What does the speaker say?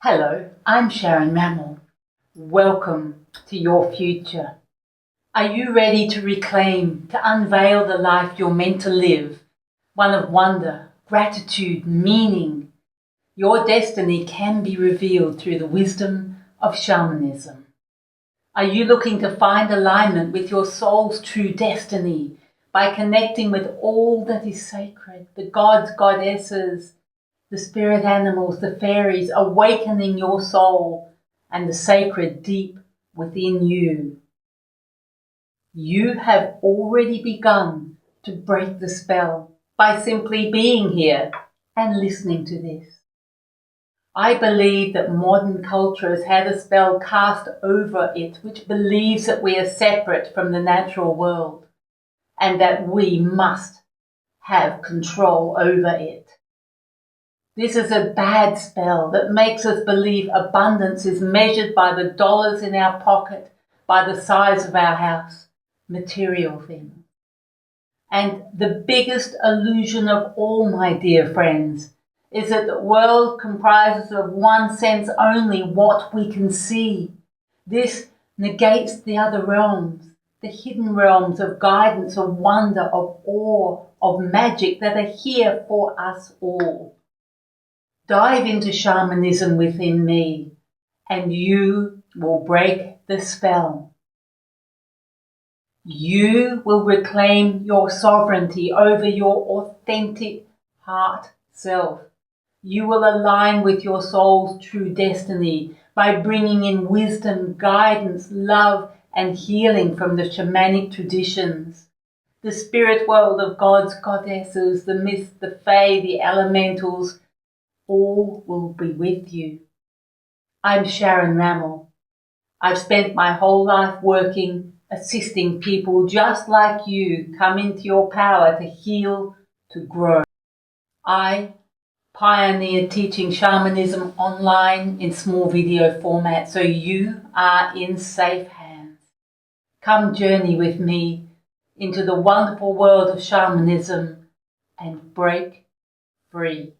Hello, I'm Sharon Ramel. Welcome to your future. Are you ready to reclaim, to unveil the life you're meant to live? One of wonder, gratitude, meaning. Your destiny can be revealed through the wisdom of shamanism. Are you looking to find alignment with your soul's true destiny by connecting with all that is sacred, the gods, goddesses, the spirit animals, the fairies, awakening your soul and the sacred deep within you? You have already begun to break the spell by simply being here and listening to this. I believe that modern culture has had a spell cast over it which believes that we are separate from the natural world and that we must have control over it. This is a bad spell that makes us believe abundance is measured by the dollars in our pocket, by the size of our house, material things. And the biggest illusion of all, my dear friends, is that the world comprises of one sense only, what we can see. This negates the other realms, the hidden realms of guidance, of wonder, of awe, of magic that are here for us all. Dive into shamanism within me, and you will break the spell. You will reclaim your sovereignty over your authentic heart self. You will align with your soul's true destiny by bringing in wisdom, guidance, love, and healing from the shamanic traditions. The spirit world of gods, goddesses, the myths, the fae, the elementals, all will be with you. I'm Sharon Ramel. I've spent my whole life working, assisting people just like you come into your power to heal, to grow. I pioneered teaching shamanism online in small video format, so you are in safe hands. Come journey with me into the wonderful world of shamanism and break free.